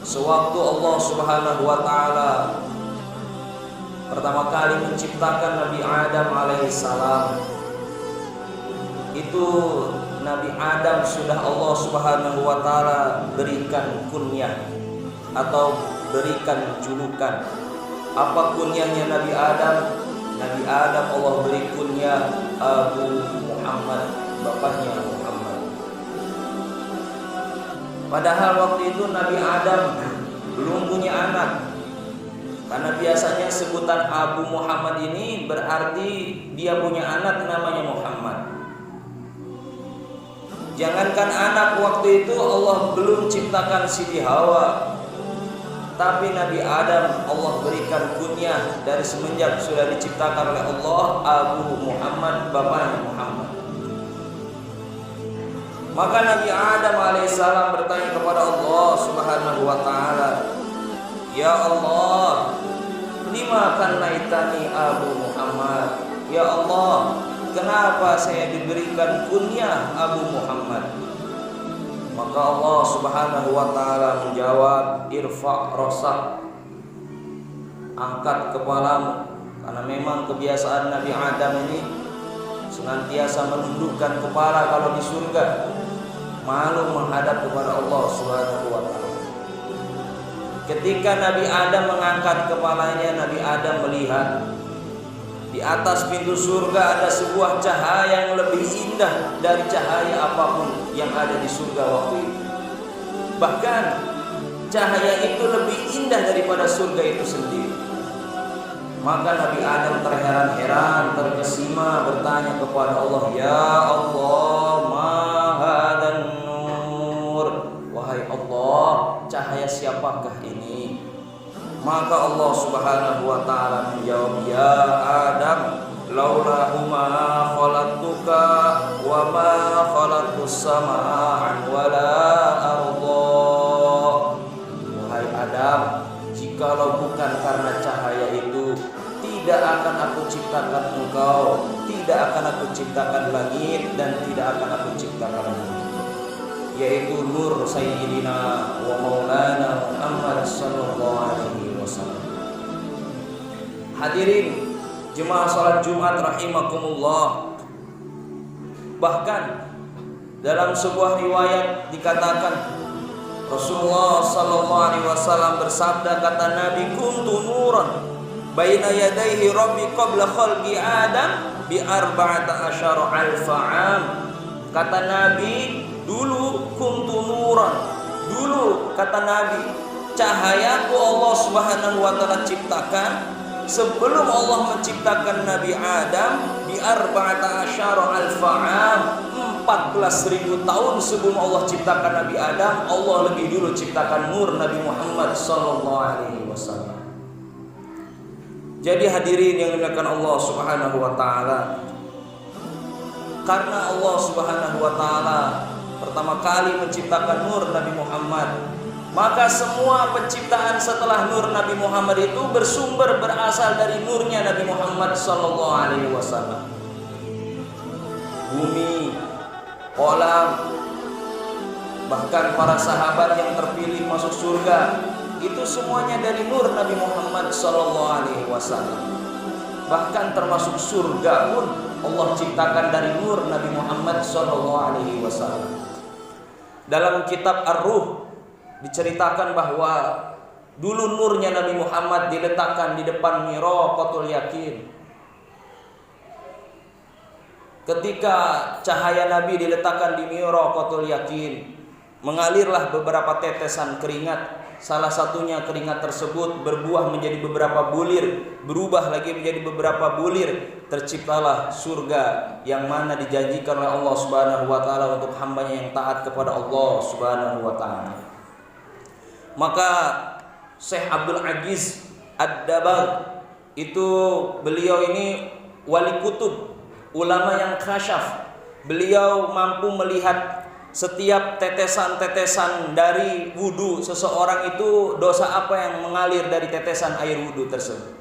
Sewaktu Allah Subhanahu wa taala pertama kali menciptakan Nabi Adam alaihissalam, itu Nabi Adam sudah Allah Subhanahu wa taala berikan kunyah atau berikan julukan. Apa kunyahnya Nabi Adam? Nabi Adam Allah beri kunyah Abu Muhammad, bapaknya Muhammad. Padahal waktu itu Nabi Adam belum punya anak. Karena biasanya sebutan Abu Muhammad ini berarti dia punya anak namanya Muhammad. Jangankan anak, waktu itu Allah belum ciptakan Siti Hawa, tapi Nabi Adam Allah berikan kunyah dari semenjak sudah diciptakan oleh Allah, Abu Muhammad, bapaknya Muhammad. Maka Nabi Adam alaihissalam bertanya kepada Allah Subhanahu wa taala, "Ya Allah, lima kannaitani Abu Muhammad?" Ya Allah, kenapa saya diberikan kunyah Abu Muhammad? Maka Allah Subhanahu wa taala menjawab, "Irfa' rasak." Angkat kepalamu. Karena memang kebiasaan Nabi Adam ini senantiasa menundukkan kepala kalau di surga, malu menghadap kepada Allah Subhanahu wa taala. Ketika Nabi Adam mengangkat kepalanya, Nabi Adam melihat di atas pintu surga ada sebuah cahaya yang lebih indah dari cahaya apapun yang ada di surga waktu itu. Bahkan cahaya itu lebih indah daripada surga itu sendiri. Maka Nabi Adam terheran-heran, terkesima bertanya kepada Allah, "Ya Allah, ma hadan nur?" Wahai Allah, cahaya siapakah ini? Maka Allah Subhanahu wa taala menjawab, "Ya Adam, laulahu ma khalaqtuka wa ma khalaqtus samaa'a wala arda." Wahai Adam, jikalau bukan karena cahaya itu, tidak akan aku ciptakan engkau, tidak akan aku ciptakan langit, dan tidak akan aku ciptakan bumi, yaitu nur Sayyidina wa Maulana Muhammad sallallahu alaihi wasallam. Hadirin jemaah salat Jumat rahimakumullah. Bahkan dalam sebuah riwayat dikatakan Rasulullah sallallahu alaihi wasallam bersabda, kata Nabi, "Kuntu nuran baina yadayhi rabbi qabla khalqi Adam bi arba'ata asyara alfa 'am." Kata Nabi, dulu kuntu nuran, dulu kata Nabi, cahayaku Allah Subhanahu wa taala ciptakan sebelum Allah menciptakan Nabi Adam bi arba'ata asyara alfa 'am, 14.000 tahun sebelum Allah ciptakan Nabi Adam, Allah lebih dulu ciptakan nur Nabi Muhammad sallallahu alaihi wasallam. Jadi hadirin yang dimuliakan Allah Subhanahu wa taala, karena Allah Subhanahu wa taala pertama kali menciptakan nur Nabi Muhammad, maka semua penciptaan setelah nur Nabi Muhammad itu bersumber berasal dari nurnya Nabi Muhammad sallallahu alaihi wasallam. Bumi, kolam, bahkan para sahabat yang terpilih masuk surga, itu semuanya dari nur Nabi Muhammad sallallahu alaihi wasallam. Bahkan termasuk surga pun Allah ciptakan dari nur Nabi Muhammad sallallahu alaihi wasallam. Dalam kitab Ar-Ruh diceritakan bahwa dulu nurnya Nabi Muhammad diletakkan di depan Miraqatul Yakin. Ketika cahaya Nabi diletakkan di Miraqatul Yakin, mengalirlah beberapa tetesan keringat. Salah satunya keringat tersebut berbuah menjadi beberapa bulir, berubah lagi menjadi beberapa bulir. Terciptalah surga yang mana dijanjikan oleh Allah Subhanahu wa taala untuk hambanya yang taat kepada Allah Subhanahu wa taala. Maka Syekh Abdul Aziz Ad-Dabbagh itu, beliau ini wali kutub, ulama yang khasyaf. Beliau mampu melihat setiap tetesan-tetesan dari wudu seseorang itu, dosa apa yang mengalir dari tetesan air wudu tersebut.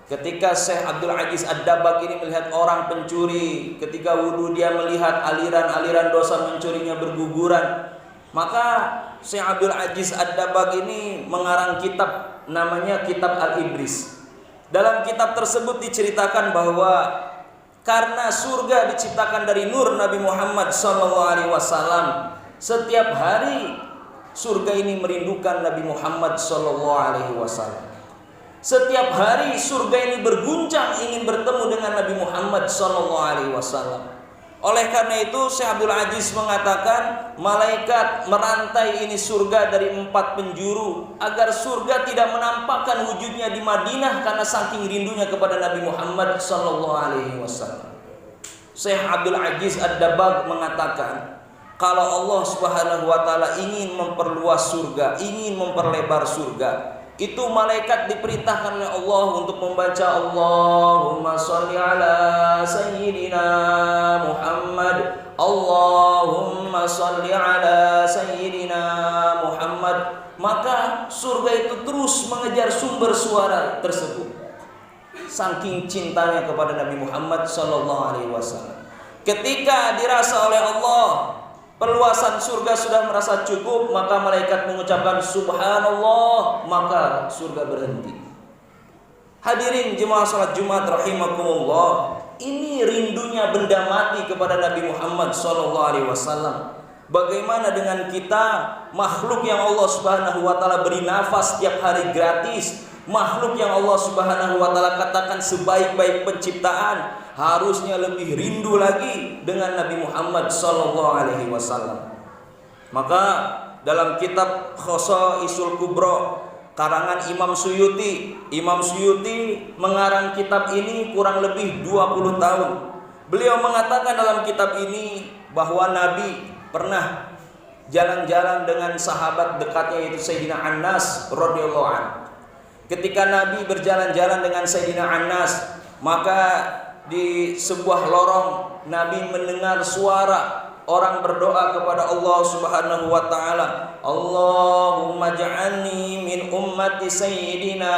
Ketika Syekh Abdul Aziz Ad-Dabbagh ini melihat orang pencuri, ketika wudu dia melihat aliran-aliran dosa mencurinya berguguran, Maka Syekh Abdul Aziz Ad-Dabbagh ini mengarang kitab namanya Kitab Al-Ibris. Dalam kitab tersebut diceritakan bahwa karena surga diciptakan dari nur Nabi Muhammad SAW, setiap hari surga ini merindukan Nabi Muhammad SAW. Setiap hari surga ini berguncang ingin bertemu dengan Nabi Muhammad SAW. Oleh karena itu Syekh Abdul Aziz mengatakan malaikat merantai ini surga dari 4 penjuru agar surga tidak menampakkan wujudnya di Madinah karena saking rindunya kepada Nabi Muhammad SAW. Syekh Abdul Aziz Ad-Dabbagh mengatakan kalau Allah Subhanahu wa taala ingin memperluas surga, ingin memperlebar surga, itu malaikat diperintahkan oleh Allah untuk membaca Allahumma sholli ala sayyidina Muhammad, Allahumma sholli ala sayyidina Muhammad. Maka surga itu terus mengejar sumber suara tersebut, saking cintanya kepada Nabi Muhammad SAW. Ketika dirasa oleh Allah perluasan surga sudah merasa cukup, maka malaikat mengucapkan subhanallah, maka surga berhenti. Hadirin jemaah salat Jumat rahimakumullah, ini rindunya benda mati kepada Nabi Muhammad SAW. Bagaimana dengan kita, makhluk yang Allah Subhanahu wa taala beri nafas setiap hari gratis, makhluk yang Allah Subhanahu wa taala katakan sebaik-baik penciptaan, harusnya lebih rindu lagi dengan Nabi Muhammad SAW. Maka dalam kitab Khosaisul Kubra karangan Imam Suyuti mengarang kitab ini kurang lebih 20 tahun. Beliau mengatakan dalam kitab ini bahwa Nabi pernah jalan-jalan dengan sahabat dekatnya yaitu Sayyidina Anas radhiyallahu anhu. Ketika Nabi berjalan-jalan dengan Sayyidina Anas, maka di sebuah lorong Nabi mendengar suara orang berdoa kepada Allah Subhanahu wa taala, Allahumma ja'alni min ummati sayyidina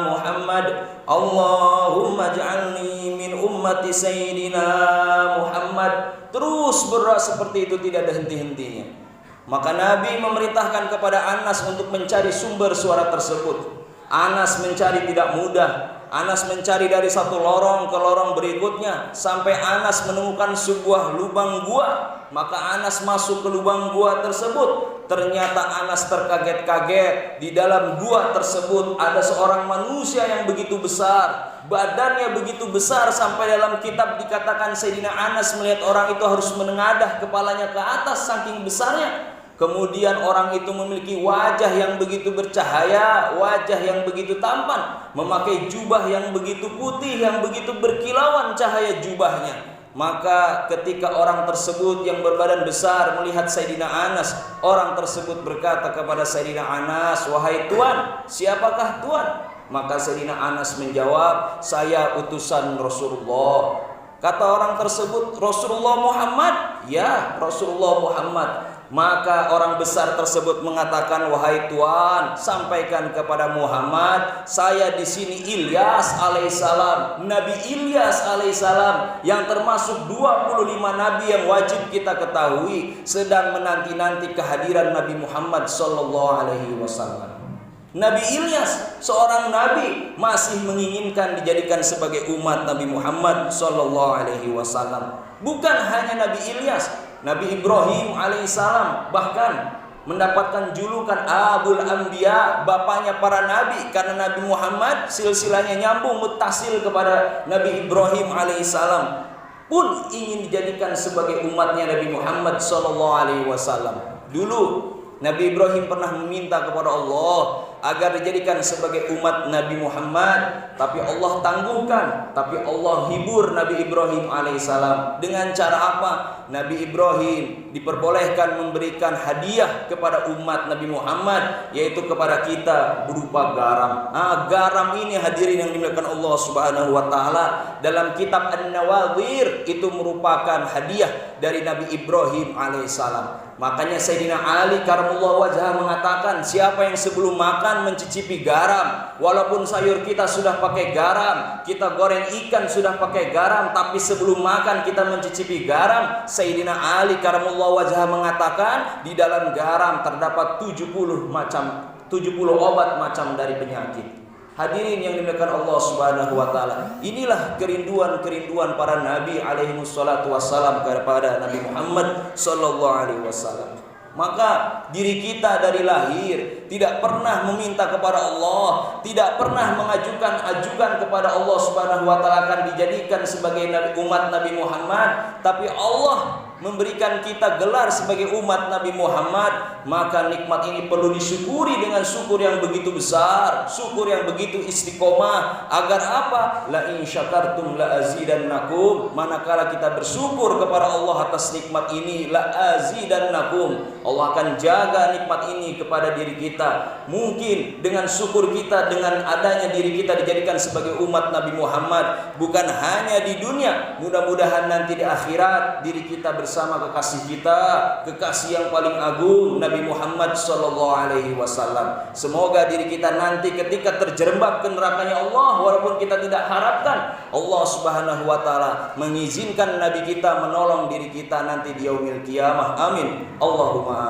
Muhammad, Allahumma ja'alni min ummati sayyidina Muhammad. Terus berdoa seperti itu tidak ada henti-hentinya. Maka Nabi memerintahkan kepada Anas untuk mencari sumber suara tersebut. Anas mencari tidak mudah. Anas mencari dari satu lorong ke lorong berikutnya sampai Anas menemukan sebuah lubang gua. Maka Anas masuk ke lubang gua tersebut. Ternyata Anas terkaget-kaget. Di dalam gua tersebut ada seorang manusia yang begitu besar, badannya begitu besar sampai dalam kitab dikatakan Sayyidina Anas melihat orang itu harus menengadah kepalanya ke atas saking besarnya. Kemudian orang itu memiliki wajah yang begitu bercahaya, wajah yang begitu tampan, memakai jubah yang begitu putih, yang begitu berkilauan cahaya jubahnya. Maka ketika orang tersebut yang berbadan besar melihat Sayyidina Anas, orang tersebut berkata kepada Sayyidina Anas, "Wahai Tuan, siapakah Tuan?" Maka Sayyidina Anas menjawab, "Saya utusan Rasulullah." Kata orang tersebut, "Rasulullah Muhammad?" "Ya, Rasulullah Muhammad." Maka orang besar tersebut mengatakan, "Wahai Tuan, sampaikan kepada Muhammad, saya di sini Ilyas alaihissalam, Nabi Ilyas alaihissalam yang termasuk 25 nabi yang wajib kita ketahui, sedang menanti-nanti kehadiran Nabi Muhammad sallallahu alaihi wasallam." Nabi Ilyas, seorang nabi, masih menginginkan dijadikan sebagai umat Nabi Muhammad sallallahu alaihi wasallam. Bukan hanya Nabi Ilyas, Nabi Ibrahim alaihissalam bahkan mendapatkan julukan Abul Anbiya, bapaknya para nabi, karena Nabi Muhammad silsilahnya nyambung muttasil kepada Nabi Ibrahim alaihissalam pun ingin dijadikan sebagai umatnya Nabi Muhammad sallallahu alaihi wasallam. Dulu Nabi Ibrahim pernah meminta kepada Allah agar dijadikan sebagai umat Nabi Muhammad, tapi Allah tangguhkan, tapi Allah hibur Nabi Ibrahim alaihissalam. Dengan cara apa? Nabi Ibrahim diperbolehkan memberikan hadiah kepada umat Nabi Muhammad, yaitu kepada kita berupa garam. Garam ini hadirin yang dimuliakan Allah Subhanahu wa taala, dalam kitab An-Nawadhir itu merupakan hadiah dari Nabi Ibrahim alaihissalam. Makanya Sayyidina Ali karamallahu wajhah mengatakan, siapa yang sebelum makan mencicipi garam, walaupun sayur kita sudah pakai garam, kita goreng ikan sudah pakai garam, tapi sebelum makan kita mencicipi garam, Sayyidina Ali karamallahu wajhah mengatakan, di dalam garam terdapat 70 obat macam dari penyakit. Hadirin yang dimuliakan Allah Subhanahu wa taala. Inilah kerinduan-kerinduan para nabi alaihi wassalatu wassalam kepada Nabi Muhammad sallallahu alaihi wasallam. Maka diri kita dari lahir tidak pernah meminta kepada Allah, tidak pernah mengajukan kepada Allah Subhanahu wa taala akan dijadikan sebagai umat Nabi Muhammad, tapi Allah memberikan kita gelar sebagai umat Nabi Muhammad. Maka nikmat ini perlu disyukuri dengan syukur yang begitu besar, syukur yang begitu istiqomah. Agar apa? La in syakartum la azidannakum. Manakala kita bersyukur kepada Allah atas nikmat ini, la azidannakum, Allah akan jaga nikmat ini kepada diri kita. Mungkin dengan syukur kita, dengan adanya diri kita dijadikan sebagai umat Nabi Muhammad, bukan hanya di dunia, mudah-mudahan nanti di akhirat diri kita bersama kekasih kita, kekasih yang paling agung Nabi Muhammad sallallahu alaihi wasallam. Semoga diri kita nanti ketika terjerembab ke nerakanya Allah, walaupun kita tidak harapkan, Allah Subhanahu wa taala mengizinkan Nabi kita menolong diri kita nanti di yaumil qiyamah. Amin. Allahumma amin.